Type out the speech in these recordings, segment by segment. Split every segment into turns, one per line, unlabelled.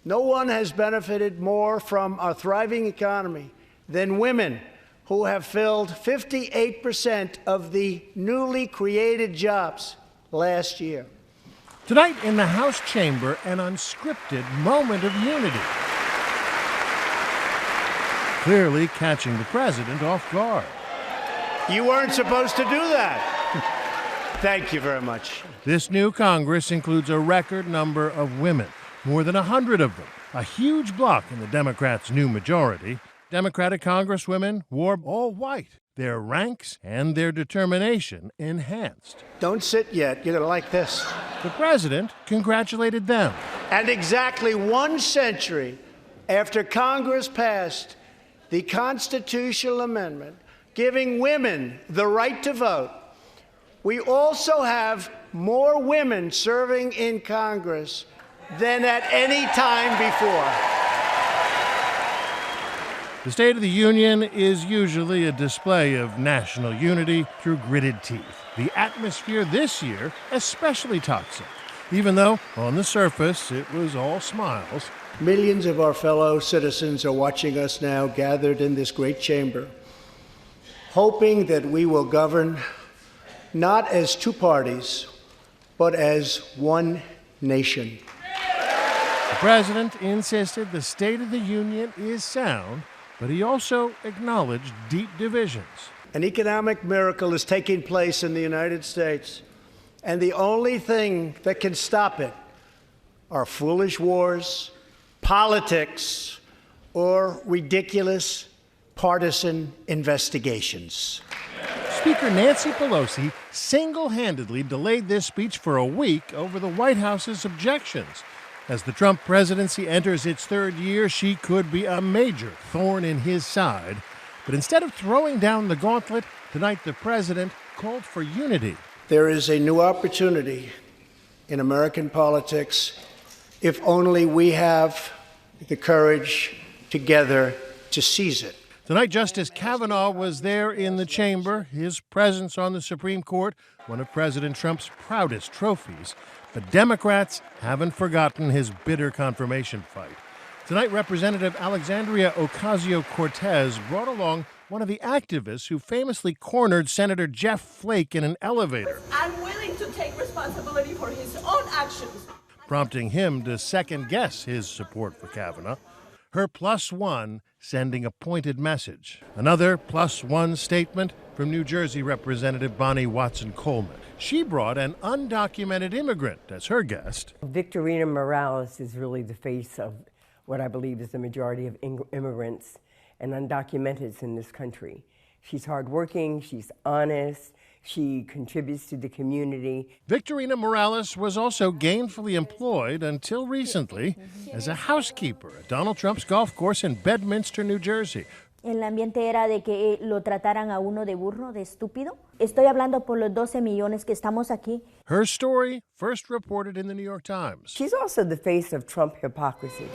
No one has benefited more from our thriving economy than women, who have filled 58% of the newly created jobs last year.
Tonight in the House chamber, an unscripted moment of unity, clearly catching the president off guard.
You weren't supposed to do that. Thank you very much.
This new Congress includes a record number of women, more than 100 of them, a huge block in the Democrats' new majority. Democratic Congresswomen wore all white, their ranks and their determination enhanced.
Don't sit yet. You're going to like this.
The president congratulated them.
And exactly 1 century after Congress passed the constitutional amendment giving women the right to vote, we also have more women serving in Congress than at any time before.
The State of the Union is usually a display of national unity through gritted teeth. The atmosphere this year especially toxic, even though on the surface it was all smiles.
Millions of our fellow citizens are watching us now gathered in this great chamber, hoping that we will govern not as two parties, but as one nation.
The president insisted the State of the Union is sound, but he also acknowledged deep divisions.
An economic miracle is taking place in the United States, and the only thing that can stop it are foolish wars, politics, or ridiculous partisan investigations.
Speaker Nancy Pelosi single-handedly delayed this speech for a week over the White House's objections. As the Trump presidency enters its 3rd year, she could be a major thorn in his side. But instead of throwing down the gauntlet, tonight the president called for unity.
There is a new opportunity in American politics if only we have the courage together to seize it.
Tonight, Justice Kavanaugh was there in the chamber, his presence on the Supreme Court, one of President Trump's proudest trophies. But Democrats haven't forgotten his bitter confirmation fight. Tonight, Representative Alexandria Ocasio-Cortez brought along one of the activists who famously cornered Senator Jeff Flake in an elevator.
I'm willing to take responsibility for his own actions,
Prompting him to second-guess his support for Kavanaugh. Her +1 sending a pointed message. Another +1 statement from New Jersey Representative Bonnie Watson-Coleman. She brought an undocumented immigrant as her guest.
Victorina Morales is really the face of what I believe is the majority of immigrants and undocumenteds in this country. She's hardworking, she's honest, she contributes to the community.
Victorina Morales was also gainfully employed until recently as a housekeeper at Donald Trump's golf course in Bedminster, New Jersey.
El ambiente era de que lo trataran a uno de burro, de estúpido. Estoy hablando por los 12 millones que estamos aquí.
Her story first reported in the New York Times.
She's also the face of Trump hypocrisy.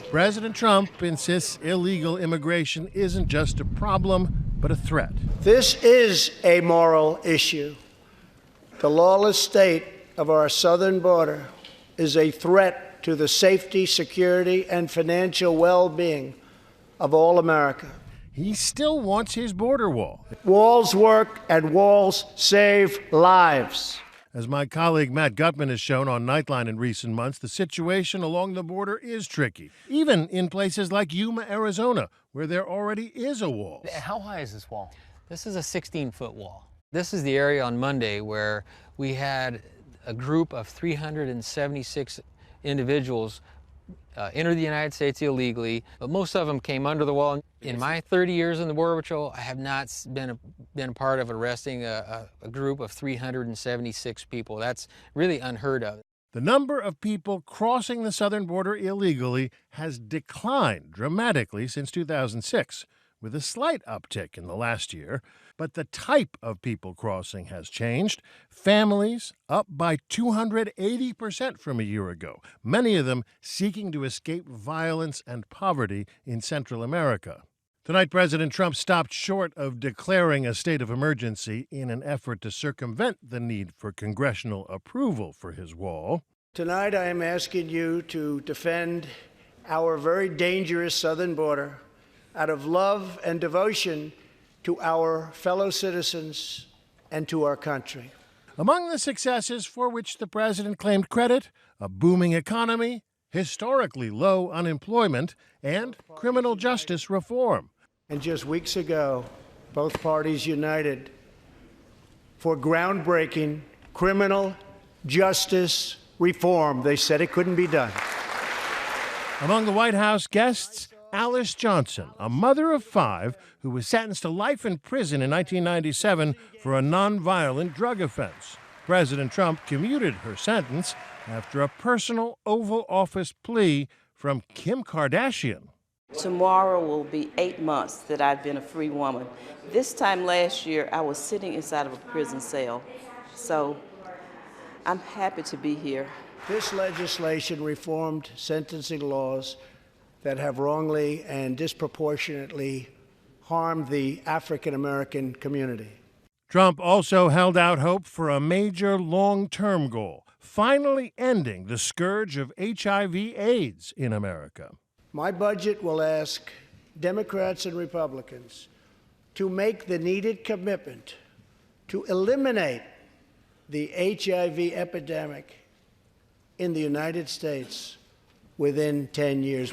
President Trump insists illegal immigration isn't just a problem, but a threat.
This is a moral issue. The lawless state of our southern border is a threat to the safety, security, and financial well-being of all America.
He still wants his border wall.
Walls work and walls save lives.
As my colleague Matt Gutman has shown on Nightline in recent months, the situation along the border is tricky, even in places like Yuma, Arizona, where there already is a wall.
How high is this wall? This is a 16-foot wall. This is the area on Monday where we had a group of 376 individuals enter the United States illegally, but most of them came under the wall. In my 30 years in the Border Patrol, I have not been a part of arresting a group of 376 people. That's really unheard of.
The number of people crossing the southern border illegally has declined dramatically since 2006, with a slight uptick in the last year. But the type of people crossing has changed. Families up by 280% from a year ago, many of them seeking to escape violence and poverty in Central America. Tonight, President Trump stopped short of declaring a state of emergency in an effort to circumvent the need for congressional approval for his wall.
Tonight, I am asking you to defend our very dangerous southern border out of love and devotion to our fellow citizens and to our country.
Among the successes for which the president claimed credit, a booming economy, historically low unemployment, and criminal justice reform.
And just weeks ago, both parties united for groundbreaking criminal justice reform. They said it couldn't be done.
Among the White House guests, Alice Johnson, a mother of 5 who was sentenced to life in prison in 1997 for a nonviolent drug offense. President Trump commuted her sentence after a personal Oval Office plea from Kim Kardashian.
Tomorrow will be 8 months that I've been a free woman. This time last year, I was sitting inside of a prison cell. So I'm happy to be here.
This legislation reformed sentencing laws that have wrongly and disproportionately harmed the African American community.
Trump also held out hope for a major long-term goal, finally ending the scourge of HIV/AIDS in America.
My budget will ask Democrats and Republicans to make the needed commitment to eliminate the HIV epidemic in the United States within 10 years.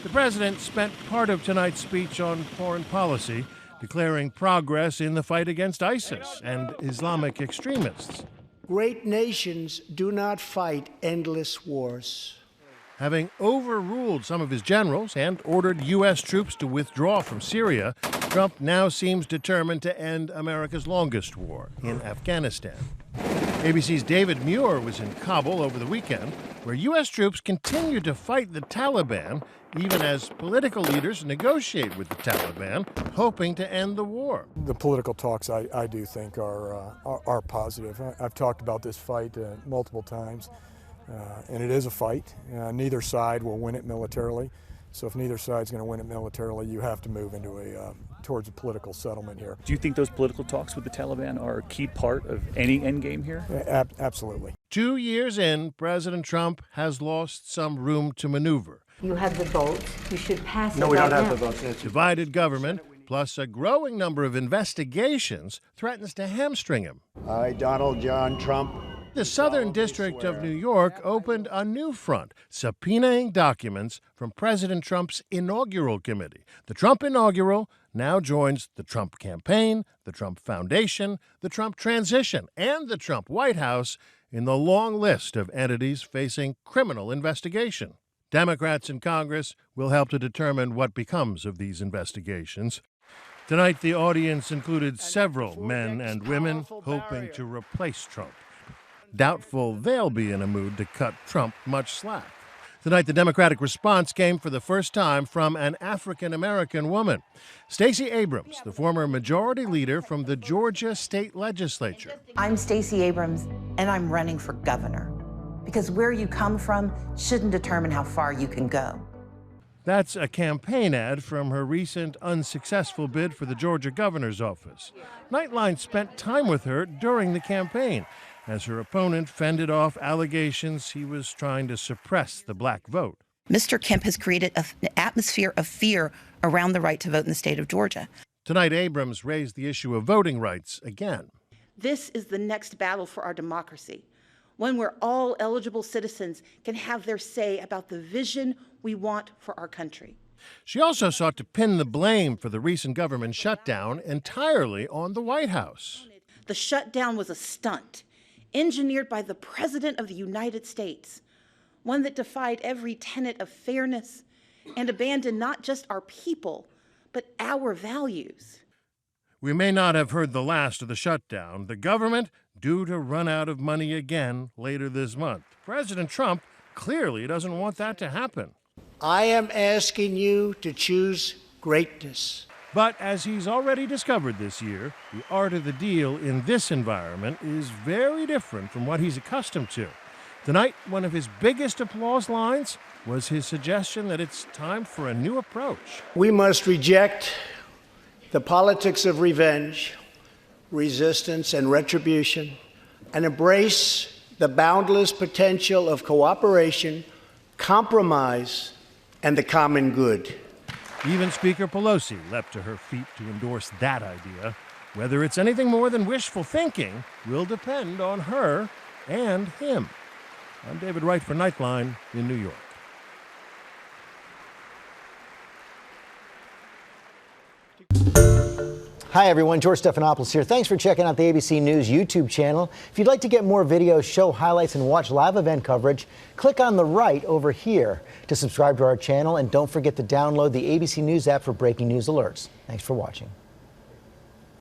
The president spent part of tonight's speech on foreign policy, declaring progress in the fight against ISIS and Islamic extremists.
Great nations do not fight endless wars.
Having overruled some of his generals and ordered U.S. troops to withdraw from Syria, Trump now seems determined to end America's longest war in Afghanistan. ABC's David Muir was in Kabul over the weekend, where U.S. troops continue to fight the Taliban, even as political leaders negotiate with the Taliban, hoping to end the war.
The political talks, I do think, are positive. I've talked about this fight multiple times, and it is a fight. Neither side will win it militarily. So if neither side's going to win it militarily, you have to move into towards a political settlement here.
Do you think those political talks with the Taliban are a key part of any endgame here?
Absolutely.
2 years in, President Trump has lost some room to maneuver.
You have the votes. You should pass it.
No, we don't
right
have
now.
the votes.
Divided government, plus a growing number of investigations, threatens to hamstring him.
I, Donald John Trump.
The Southern District of New York opened a new front, subpoenaing documents from President Trump's inaugural committee. The Trump inaugural now joins the Trump campaign, the Trump Foundation, the Trump transition, and the Trump White House in the long list of entities facing criminal investigation. Democrats in Congress will help to determine what becomes of these investigations. Tonight, the audience included several men and women hoping to replace Trump. Doubtful they'll be in a mood to cut Trump much slack. Tonight, the Democratic response came for the first time from an African-American woman. Stacey Abrams, the former majority leader from the Georgia state legislature.
I'm Stacey Abrams, and I'm running for governor, because where you come from shouldn't determine how far you can go.
That's a campaign ad from her recent unsuccessful bid for the Georgia governor's office. Nightline spent time with her during the campaign, as her opponent fended off allegations he was trying to suppress the black vote.
Mr. Kemp has created an atmosphere of fear around the right to vote in the state of Georgia.
Tonight, Abrams raised the issue of voting rights again.
This is the next battle for our democracy, one where all eligible citizens can have their say about the vision we want for our country.
She also sought to pin the blame for the recent government shutdown entirely on the White House.
The shutdown was a stunt, engineered by the President of the United States, one that defied every tenet of fairness and abandoned not just our people, but our values.
We may not have heard the last of the shutdown. The government due to run out of money again later this month. President Trump clearly doesn't want that to happen.
I am asking you to choose greatness.
But as he's already discovered this year, the art of the deal in this environment is very different from what he's accustomed to. Tonight, one of his biggest applause lines was his suggestion that it's time for a new approach.
We must reject the politics of revenge, resistance, and retribution, and embrace the boundless potential of cooperation, compromise, and the common good.
Even Speaker Pelosi leapt to her feet to endorse that idea. Whether it's anything more than wishful thinking will depend on her and him. I'm David Wright for Nightline in New York.
Hi everyone, George Stephanopoulos here. Thanks for checking out the ABC News YouTube channel. If you'd like to get more videos, show highlights, and watch live event coverage, click on the right over here to subscribe to our channel, and don't forget to download the ABC News app for breaking news alerts. Thanks for watching.